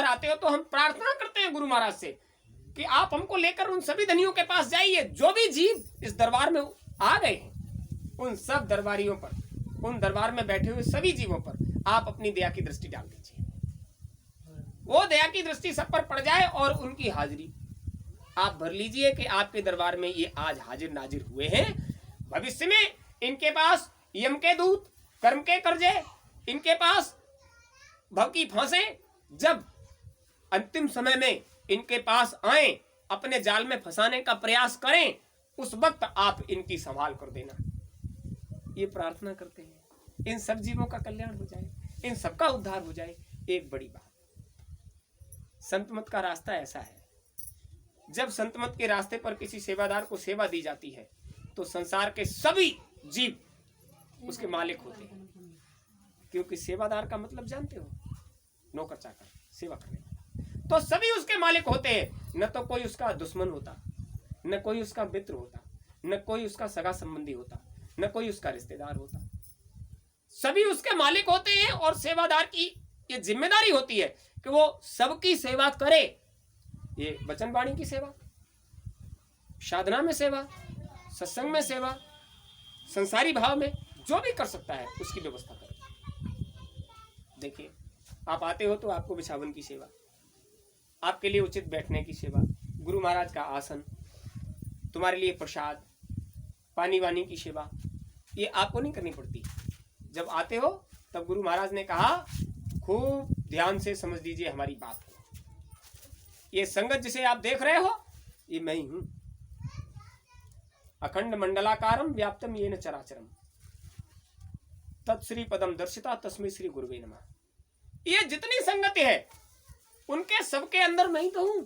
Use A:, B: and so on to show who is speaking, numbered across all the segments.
A: आते हो तो हम प्रार्थना करते हैं गुरु महाराज से कि आप हमको लेकर उन सभी धनियों के पास जाइए। जो भी जीव इस दरबार में आ गए हैं उन सब दरबारियों पर, उन दरबार में बैठे हुए सभी जीवों पर आप अपनी दया की दृष्टि डाल दीजिए। वो दया की दृष्टि सब पर पड़ जाए और उनकी हाजिरी आप भर लीजिए कि आपके दरबार में ये आज हाजिर नाजिर हुए हैं। भविष्य में इनके पास यम के दूत, कर्म के कर्जे, इनके पास भव की फांसे, जब अंतिम समय में इनके पास आए, अपने जाल में फंसाने का प्रयास करें, उस वक्त आप इनकी संभाल कर देना। ये प्रार्थना करते हैं इन सब जीवों का कल्याण हो जाए, इन सबका उद्धार हो जाए। एक बड़ी बात, संत मत का रास्ता ऐसा है, जब संत मत के रास्ते पर किसी सेवादार को सेवा दी जाती है तो संसार के सभी जीव उसके मालिक होते हैं। क्योंकि सेवादार का मतलब जानते हो, नौकर चाकर, सेवा करने वाला, तो सभी उसके मालिक होते हैं। न तो कोई उसका दुश्मन होता, न कोई उसका मित्र होता, न कोई उसका सगा संबंधी होता, न कोई उसका रिश्तेदार होता, सभी उसके मालिक होते हैं। और सेवादार की ये जिम्मेदारी होती है कि वो सबकी सेवा करे। ये वचन वाणी की सेवा, साधना में सेवा, सत्संग में सेवा, संसारी भाव में जो भी कर सकता है उसकी व्यवस्था करे। देखिए, आप आते हो तो आपको बिछावन की सेवा, आपके लिए उचित बैठने की सेवा, गुरु महाराज का आसन, तुम्हारे लिए प्रसाद, पानी वानी की सेवा, ये आपको नहीं करनी पड़ती। जब आते हो तब गुरु महाराज ने कहा, खूब ध्यान से समझ लीजिए हमारी बात को। ये संगत जिसे आप देख रहे हो, ये मैं ही हूं। अखंड मंडलाकारम व्याप्तम येन चराचरम तत्श्री पदम दर्शिता तस्मै श्री गुरुवे नमः। ये जितनी संगति है उनके सबके अंदर मैं ही तो हूं।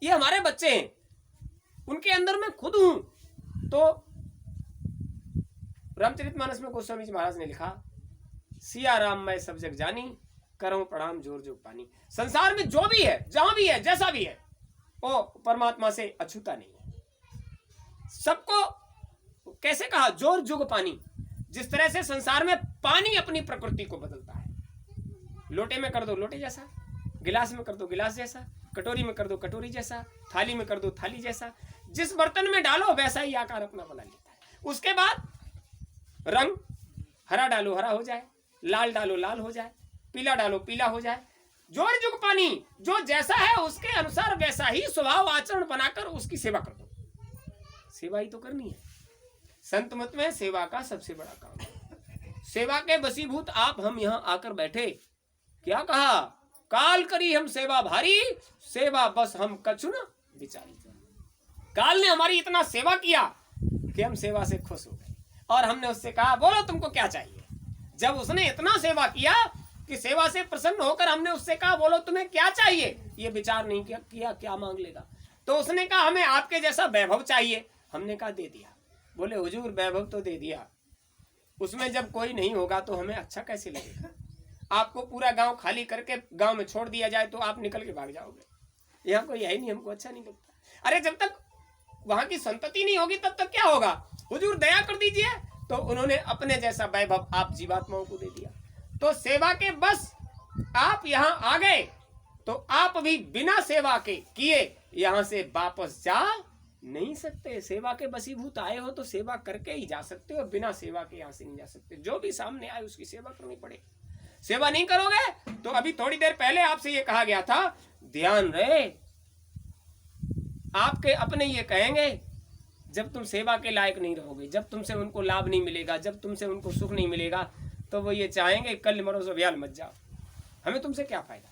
A: ये हमारे बच्चे हैं, उनके अंदर मैं खुद हूं। तो रामचरितमानस में गोस्वामी जी महाराज ने लिखा, सिया राम मैं सब जग जानी, करो प्रणाम जोर जोग पानी। संसार में जो भी है, जहां भी है, जैसा भी है, वो परमात्मा से अछूता नहीं है। सबको कैसे कहा, जोर जुग पानी। जिस तरह से संसार में पानी अपनी प्रकृति को बदलता है, लोटे में कर दो लोटे जैसा, गिलास में कर दो गिलास जैसा, कटोरी में कर दो कटोरी जैसा, थाली में कर दो थाली जैसा, जिस बर्तन में डालो वैसा ही आकार अपना बना लेता है। उसके बाद रंग, हरा डालो हरा हो जाए, लाल डालो लाल हो जाए, पीला डालो पीला हो जाए। जोर जुग पानी, जो जैसा है उसके अनुसार वैसा ही स्वभाव आचरण बनाकर उसकी सेवा कर दो। सेवा ही तो करनी है। संत मत में सेवा का सबसे बड़ा काम है। सेवा के वशीभूत आप हम यहां आकर बैठे, क्या कहा, काल करी हम सेवा भारी, सेवा बस हम कछु न विचारी। काल ने हमारी इतना सेवा किया कि हम सेवा से खुश हो गए और हमने उससे कहा, बोलो तुमको क्या चाहिए। जब उसने इतना सेवा किया कि सेवा से प्रसन्न होकर हमने उससे कहा, बोलो तुम्हें क्या चाहिए, ये विचार नहीं किया क्या मांग लेगा। तो उसने कहा, हमें आपके जैसा वैभव चाहिए। हमने कहा दे दिया। बोले हुजूर वैभव तो दे दिया, उसमें जब कोई नहीं होगा तो हमें अच्छा कैसे लगेगा। आपको पूरा गांव खाली करके गांव में छोड़ दिया जाए तो आप निकल के भाग जाओगे। यहाँ कोई है नहीं, हमको अच्छा नहीं लगता। अरे जब तक वहां की संतति नहीं होगी तब तक क्या होगा, हुजूर दया कर दीजिए। तो उन्होंने अपने जैसा वैभव आप जीवात्माओं को दे दिया। तो सेवा के बस आप यहाँ आ गए तो आप भी बिना सेवा के किए यहाँ से वापस जा नहीं सकते। सेवा के बसीभूत आए हो तो सेवा करके ही जा सकते हो, बिना सेवा के यहाँ से नहीं जा सकते। जो भी सामने आए उसकी सेवा करनी पड़े। सेवा नहीं करोगे तो अभी थोड़ी देर पहले आपसे ये कहा गया था, ध्यान रहे, आपके अपने ये कहेंगे जब तुम सेवा के लायक नहीं रहोगे, जब तुमसे उनको लाभ नहीं मिलेगा, जब तुमसे उनको सुख नहीं मिलेगा, तो वो ये चाहेंगे कल मरो सो ब्याल मत जाओ, हमें तुमसे क्या फायदा,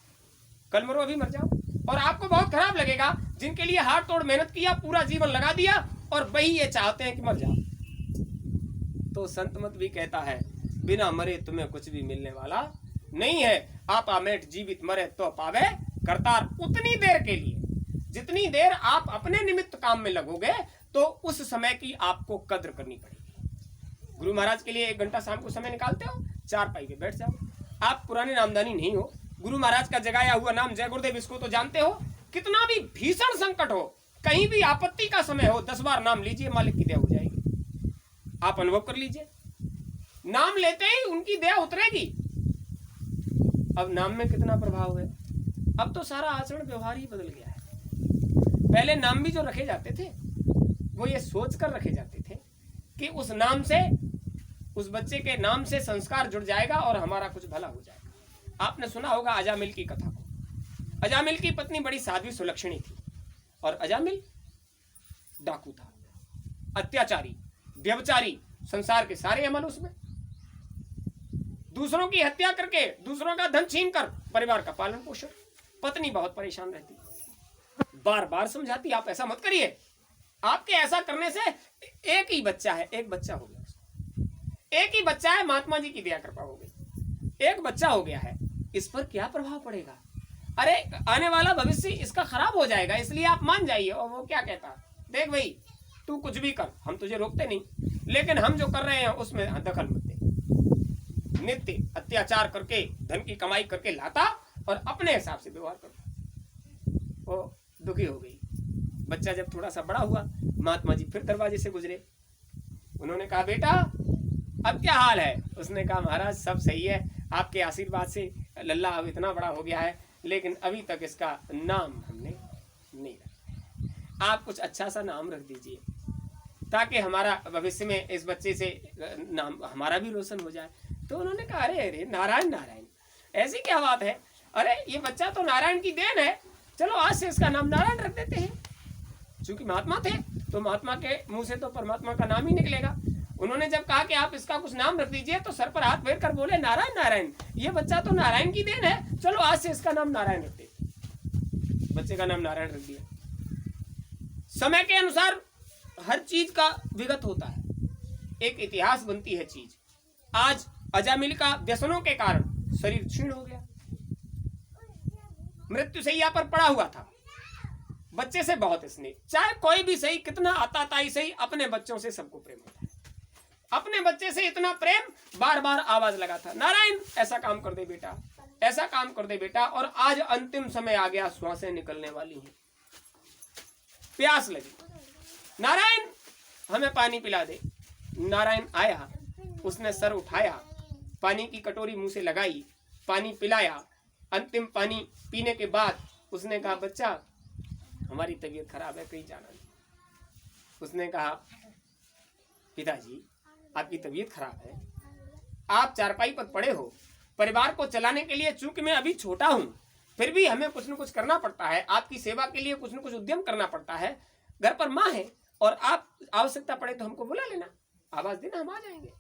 A: कल मरो अभी मर जाओ। और आपको बहुत खराब लगेगा, जिनके लिए हाथ तोड़ मेहनत किया, पूरा जीवन लगा दिया और वही ये चाहते हैं कि मर जाओ। तो संत मत भी कहता है, बिना मरे तुम्हें कुछ भी मिलने वाला नहीं है। आप आमेट जीवित मरे तो पावे करतार। उतनी देर के लिए जितनी देर आप अपने निमित्त काम में लगोगे तो उस समय की आपको कद्र करनी पड़ेगी। गुरु महाराज के लिए 1 घंटा शाम को समय निकालते हो, 4 पाई पे बैठ जाओ। आप पुराने नामदानी नहीं हो, गुरु महाराज का जगाया हुआ नाम जय गुरुदेव इसको तो जानते हो। कितना भी भीषण संकट हो, कहीं भी आपत्ति का समय हो, 10 बार नाम लीजिए, मालिक की दया हो जाएगी। आप अनुभव कर लीजिए, नाम लेते ही उनकी दया उतरेगी। अब नाम में कितना प्रभाव है, अब तो सारा आचरण व्यवहार ही बदल गया है। पहले नाम भी जो रखे जाते थे वो ये सोच कर रखे जाते थे कि उस नाम से, उस बच्चे के नाम से संस्कार जुड़ जाएगा और हमारा कुछ भला हो जाएगा। आपने सुना होगा अजामिल की कथा को। अजामिल की पत्नी बड़ी साध्वी सुलक्षणी थी और अजामिल डाकू था, अत्याचारी, व्यभिचारी, संसार के सारे अमल उसमें, दूसरों की हत्या करके दूसरों का धन छीन कर परिवार का पालन पोषण। पत्नी बहुत परेशान रहती, बार बार समझाती आप ऐसा मत करिए, आपके ऐसा करने से एक ही बच्चा है, एक बच्चा हो गया, एक ही बच्चा है, महात्मा जी की दया कृपा हो गई, एक बच्चा हो गया है, इस पर क्या प्रभाव पड़ेगा, अरे आने वाला भविष्य इसका खराब हो जाएगा, इसलिए आप मान जाइए। और वो क्या कहता, देख भाई तू कुछ भी कर, हम तुझे रोकते नहीं, लेकिन हम जो कर रहे हैं उसमें दखल मत दे। नित्य अत्याचार करके धन की कमाई करके लाता और अपने हिसाब से व्यवहार करता। वो दुखी हो गई। बच्चा जब थोड़ा सा बड़ा हुआ, महात्मा जी फिर दरवाजे से गुजरे। उन्होंने कहा बेटा अब क्या हाल है? उसने कहा महाराज सब सही है, आपके आशीर्वाद से लल्ला अब इतना बड़ा हो गया है, लेकिन अभी तक इसका नाम हमने नहीं रखा। आप कुछ अच्छा सा नाम रख दीजिए ताकि हमारा भविष्य में इस बच्चे से नाम हमारा भी रोशन हो जाए। तो उन्होंने कहा अरे अरे नारायण नारायण, ऐसी क्या बात है, अरे ये बच्चा तो नारायण की देन है, चलो आज से इसका नाम नारायण रख देते हैं। चूंकि महात्मा थे तो महात्मा के मुंह से तो परमात्मा का नाम ही निकलेगा। उन्होंने जब कहा कि आप इसका कुछ नाम रख दीजिए तो सर पर हाथ फेर कर बोले नारायण नारायण, ये बच्चा तो नारायण की देन है, चलो आज से इसका नाम नारायण रख देते। बच्चे का नाम नारायण रख दिया। समय के अनुसार हर चीज का विगत होता है, एक इतिहास बनती है चीज। आज अजामिल का व्यसनों के कारण शरीर क्षीण हो गया, मृत्युशैया पर पड़ा हुआ था। बच्चे से बहुत स्नेह, चाहे कोई भी सही, कितना आताताई सही, अपने बच्चों से सबको प्रेम होता है। अपने बच्चे से इतना प्रेम, बार बार आवाज लगाता, नारायण ऐसा काम कर दे बेटा, ऐसा काम कर दे बेटा। और आज अंतिम समय आ गया, श्वासें निकलने वाली हैं, प्यास लगी, नारायण हमें पानी पिला दे। नारायण आया, उसने सर उठाया, पानी की कटोरी मुंह से लगाई, पानी पिलाया। अंतिम पानी पीने के बाद उसने कहा बच्चा हमारी तबीयत खराब है, कहीं जाना नहीं। उसने कहा पिताजी आपकी तबीयत खराब है, आप चारपाई पर पड़े हो, परिवार को चलाने के लिए चूंकि मैं अभी छोटा हूं फिर भी हमें कुछ न कुछ करना पड़ता है, आपकी सेवा के लिए कुछ न कुछ उद्यम करना पड़ता है। घर पर माँ है और आप आवश्यकता पड़े तो हमको बुला लेना, आवाज देना, हम आ जाएंगे।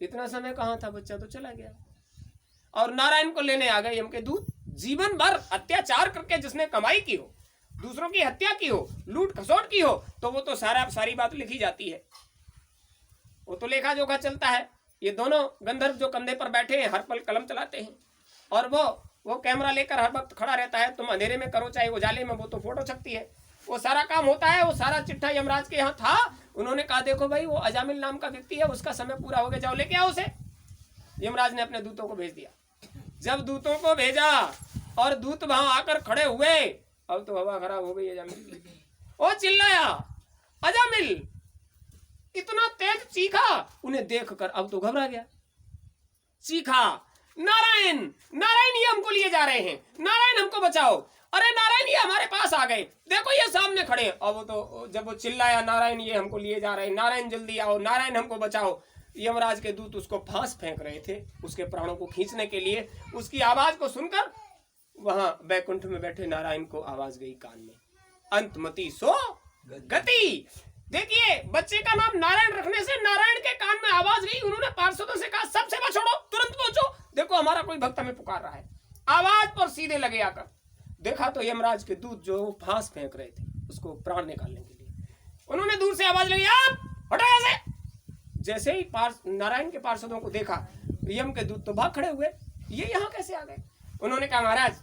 A: इतना समय कहाँ था, बच्चा तो चला गया। और नारायण को लेने आ गए यम के दूत। जीवन भर अत्याचार करके जिसने कमाई की हो, दूसरों की हत्या की हो, लूट खसोट की हो, तो वो तो सारी बात लिखी जाती है, वो तो लेखा जोखा चलता है। ये दोनों गंधर्व जो कंधे पर बैठे हैं हर पल कलम चलाते हैं और वो कैमरा लेकर हर वक्त खड़ा रहता है। तुम अंधेरे में करो चाहे उजाले में, वो तो फोटो छपती है, वो सारा काम होता है। वो सारा चिट्ठा यमराज के यहाँ था। उन्होंने कहा देखो भाई वो अजामिल नाम का व्यक्ति है, उसका समय पूरा हो गया, जाओ लेके आओ उसे। यमराज ने अपने दूतों को भेज दिया। जब दूतों को भेजा और दूत वहां आकर खड़े हुए, अब तो हवा खराब हो गई अजामिल की। वो चिल्लाया अजामिल, इतना तेज चीखा, उन्हें देखकर अब तो घबरा गया। चीखा नारायण नारायण ये हमको लिए जा रहे हैं, नारायण हमको बचाओ, अरे नारायण ये हमारे पास आ गए, देखो ये सामने खड़े। अब वो तो जब वो चिल्लाया नारायण ये हमको लिए जा रहे हैं, नारायण जल्दी आओ, नारायण हमको बचाओ, यमराज के दूत उसको फांस फेंक रहे थे उसके प्राणों को खींचने के लिए। उसकी आवाज को सुनकर वहां बैकुंठ में बैठे नारायण को आवाज गई कान में, अंतमति सो गति। देखिए बच्चे का नाम नारायण रखने से नारायण के कान में आवाज गई। उन्होंने पार्षदों से कहा सब सेवा छोड़ो, तुरंत पहुंचो, देखो हमारा कोई भक्त हमें पुकार रहा है। आवाज पर सीधे लगे आकर देखा तो यमराज के दूत जो फांस फेंक रहे थे उसको प्राण निकालने के लिए। उन्होंने दूर से आवाज लगी आप हटो यहाँ से। जैसे ही नारायण के पार्षदों को देखा यम के दूत तो भाग खड़े हुए, ये यहाँ कैसे आ गए। उन्होंने कहा महाराज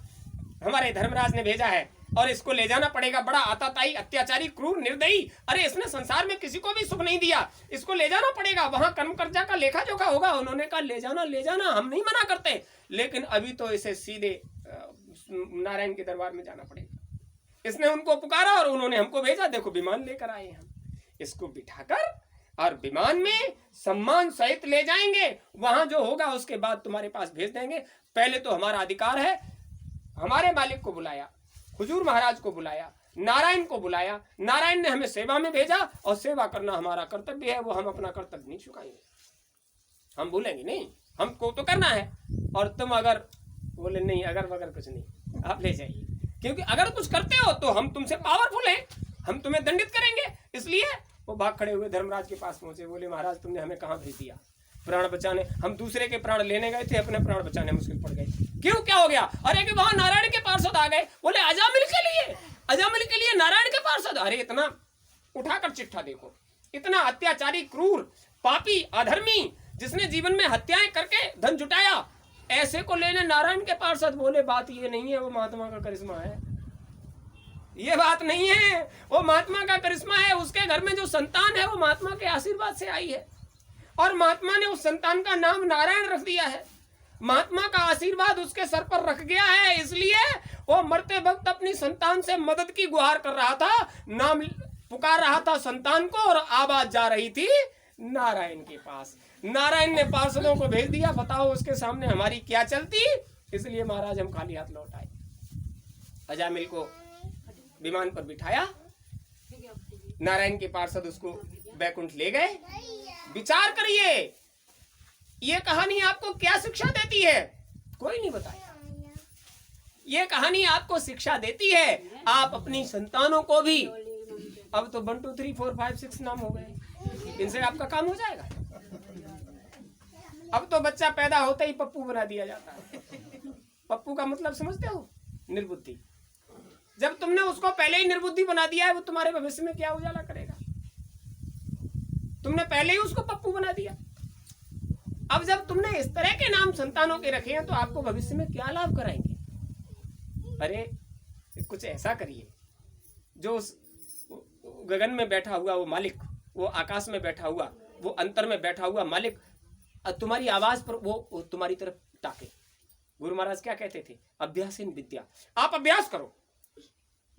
A: हमारे धर्मराज ने भेजा है और इसको ले जाना पड़ेगा, बड़ा आताताई अत्याचारी क्रूर निर्दयी, अरे इसने संसार में किसी को भी सुख नहीं दिया, इसको ले जाना पड़ेगा, वहां कर्म कर्जा का लेखा जोखा होगा। उन्होंने कहा ले जाना हम नहीं मना करते, लेकिन अभी तो इसे सीधे नारायण के दरबार में जाना पड़ेगा। इसने उनको पुकारा और उन्होंने हमको भेजा, देखो विमान लेकर आए हम, इसको बिठाकर और विमान में सम्मान सहित ले जाएंगे, वहां जो होगा उसके बाद तुम्हारे पास भेज देंगे। पहले तो हमारा अधिकार है, हमारे मालिक को बुलाया, हुजूर महाराज को बुलाया, नारायण को बुलाया, नारायण ने हमें सेवा में भेजा और सेवा करना हमारा कर्तव्य है, वो हम अपना कर्तव्य नहीं चुकाएंगे, हम भूलेंगे नहीं, हमको तो करना है। और तुम अगर बोले नहीं अगर वगर कुछ नहीं, आप ले जाइए, क्योंकि अगर कुछ करते हो तो हम तुमसे पावरफुल हैं, हम तुम्हें दंडित करेंगे। इसलिए वो भाग खड़े हुए धर्मराज के पास पहुंचे, बोले महाराज तुमने हमें कहाँ भेज दिया, प्राण बचाने, हम दूसरे के प्राण लेने गए थे, अपने प्राण बचाने मुश्किल पड़ गए। क्यों, क्या हो गया? अरे कि वहां नारायण के पार्षद आ गए, बोले अजामिल के लिए नारायण के पार्षद। अरे इतना उठाकर चिट्ठा देखो, इतना अत्याचारी, क्रूर, पापी, अधर्मी, जिसने जीवन में हत्याएं करके धन जुटाया, ऐसे को लेने नारायण के पार्षद। बोले बात ये नहीं है, वो महात्मा का करिश्मा है, ये बात नहीं है, वो महात्मा का करिश्मा है। उसके घर में जो संतान है वो महात्मा के आशीर्वाद से आई है, और महात्मा ने उस संतान का नाम नारायण रख दिया है, महात्मा का आशीर्वाद उसके सर पर रख गया है। इसलिए वो मरते वक्त अपनी संतान से मदद की गुहार कर रहा था, नाम पुकार रहा था संतान को, और आवाज जा रही थी नारायण के पास। नारायण ने पार्षदों को भेज दिया, बताओ उसके सामने हमारी क्या चलती। इसलिए महाराज हम खाली हाथ लौट आए। अजामिल को विमान पर बिठाया, नारायण के पार्षद उसको बैकुंठ ले गए। विचार करिए, ये कहानी आपको क्या शिक्षा देती है? कोई नहीं बताया। ये कहानी आपको शिक्षा देती है, आप अपनी संतानों को भी, अब तो 1 2 3 4 5 6 नाम हो गए, इनसे आपका काम हो जाएगा। अब तो बच्चा पैदा होते ही पप्पू बना दिया जाता है। पप्पू का मतलब समझते हो? निर्बुद्धि। जब तुमने उसको पहले ही निर्बुद्धि बना दिया है, वो तुम्हारे भविष्य में क्या उजाला करेगा? तुमने पहले ही उसको पप्पू बना दिया। अब जब तुमने इस तरह के नाम संतानों के रखे हैं तो आपको भविष्य में क्या लाभ कराएंगे? अरे कुछ ऐसा करिए, जो उस गगन में बैठा हुआ वो मालिक, वो आकाश में बैठा हुआ, वो अंतर में बैठा हुआ मालिक तुम्हारी आवाज पर वो तुम्हारी तरफ ताके। गुरु महाराज क्या कहते थे? अभ्यासीन विद्या। आप अभ्यास करो।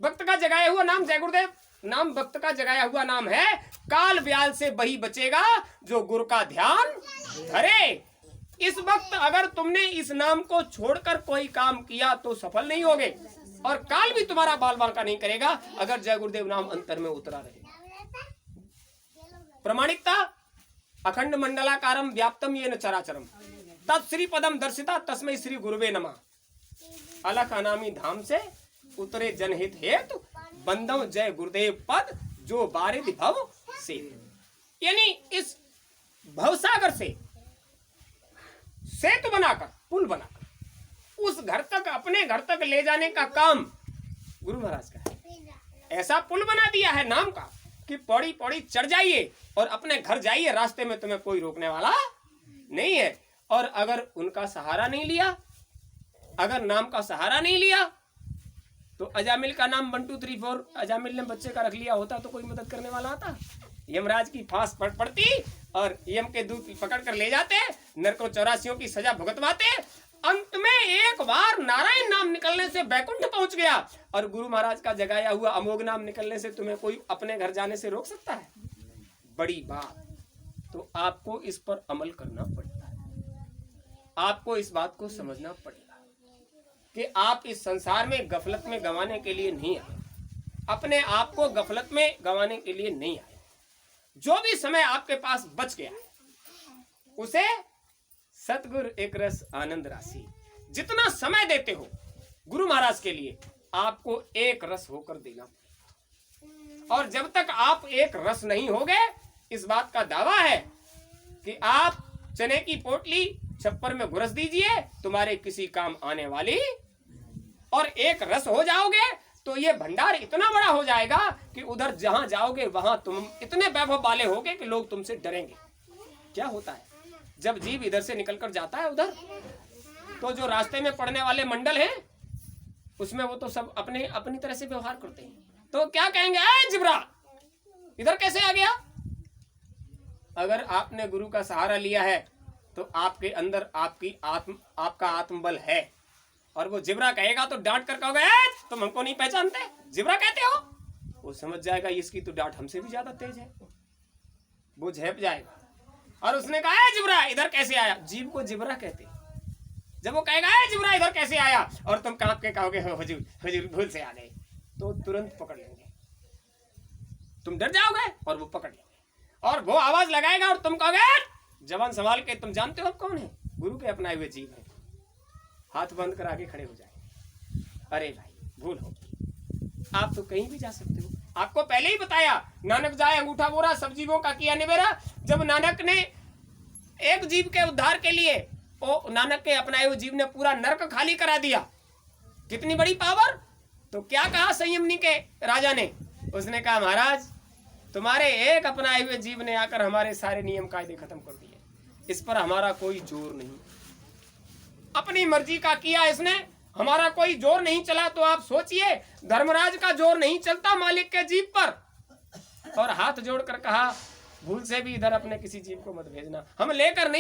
A: भक्त का जगाया हुआ नाम, जय गुरुदेव नाम भक्त का जगाया हुआ नाम है। काल व्याल से वही बचेगा जो गुरु का ध्यान धरे। इस वक्त अगर तुमने इस नाम को छोड़कर कोई काम किया तो सफल नहीं होगे, और काल भी तुम्हारा बाल बांका नहीं करेगा अगर जय गुरुदेव नाम अंतर में उतरा रहे। प्रमाणिकता, अखंड मंडलाकारम व्याप्तम येन चराचरम तत् श्री पदम दर्शिता तस्मै श्री गुरुवे नमः। अलख अनामी धाम से उतरे जनहित हेतु बंदव जय गुरुदेव पद जो बारिद भव से। यानी इस भवसागर से सेतु बनाकर, पुल बनाकर उस घर तक, अपने घर तक ले जाने का काम गुरु महाराज का है। ऐसा पुल बना दिया है नाम का कि पौड़ी पौड़ी चढ़ जाइए और अपने घर जाइए, रास्ते में तुम्हें कोई रोकने वाला नहीं है। और अगर उनका सहारा नहीं लिया, अगर नाम का सहारा नहीं लिया, तो अजामिल का नाम 1 2 3 4 अजामिल ने बच्चे का रख लिया होता तो कोई मदद करने वाला आता? यमराज की फांस पड़ती और यम के दूत पकड़ कर ले जाते, नरकों 84 की सजा भुगतवाते। अंत में एक बार नारायण नाम निकलने से बैकुंठ पहुंच गया, और गुरु महाराज का जगाया हुआ अमोघ नाम निकलने से तुम्हें कोई अपने घर जाने से रोक सकता है? बड़ी बात। तो आपको इस पर अमल करना पड़ेगा, आपको इस बात को समझना पड़ेगा कि आप इस संसार में गफलत में गंवाने के लिए नहीं आए, अपने आप को गफलत में गंवाने के लिए नहीं आए। जो भी समय आपके पास बच गया उसे सतगुरु एक रस आनंद राशि, जितना समय देते हो गुरु महाराज के लिए, आपको एक रस होकर देना पड़ेगा। और जब तक आप एक रस नहीं होगे, इस बात का दावा है कि आप चने की पोटली छप्पर में घुरस दीजिए, तुम्हारे किसी काम आने वाली, और एक रस हो जाओगे तो ये भंडार इतना बड़ा हो जाएगा कि उधर जहां जाओगे वहां तुम इतने वैभव वाले होगे कि लोग तुमसे डरेंगे। क्या होता है जब जीव इधर से निकलकर जाता है उधर, तो जो रास्ते में पड़ने वाले मंडल हैं उसमें वो तो सब अपने अपनी तरह से व्यवहार करते हैं। तो क्या कहेंगे, ए जिब्रा इधर कैसे आ गया? अगर आपने गुरु का सहारा लिया है तो आपके अंदर आपका आत्मबल है, और वो जिब्रा कहेगा तो डांट कर कहोगे तुम हमको नहीं पहचानते, जिब्रा कहते हो, वो समझ जाएगा इसकी तो डांट हमसे भी ज्यादा तेज है, वो झेप जाएगा। और उसने कहा जिब्रा इधर कैसे आया? जीव को जिब्रा कहते हैं। जब वो कहेगा ए जिब्राइल इधर कैसे आया, और तुम कांप के कहोगे हो हुजूर हुजूर भूल से आ गए, तो तुरंत पकड़ लेंगे। तुम डर जाओगे और वो पकड़ लेंगे, और वो आवाज लगाएगा और तुम कहोगे जवान संभाल के, तुम जानते हो आप कौन है? गुरु के अपनाए हुए जीव है। हाथ बंद कर आगे खड़े हो जाए, अरे भाई भूल होगी, आप तो कहीं भी जा सकते हो। आपको पहले ही बताया, नानक जाए अंगूठा बोरा, सब जीवों का किया निबेरा। जब नानक ने एक जीव के उद्धार के लिए, ओ नानक के अपनाए हुए जीव ने पूरा नरक खाली करा दिया, कितनी बड़ी पावर। तो क्या कहा संयमनी के राजा ने? उसने कहा महाराज तुम्हारे एक अपनाए हुए जीव ने आकर हमारे सारे नियम कायदे खत्म कर दिए, इस पर हमारा कोई जोर नहीं, अपनी मर्जी का किया इसने, हमारा कोई जोर नहीं चला। तो आप सोचिए, धर्मराज का जोर नहीं चलता मालिक के जीव पर। और हाथ जोड़कर कहा भूल से भी इधर अपने किसी जीव को मत भेजना, हम लेकर नहीं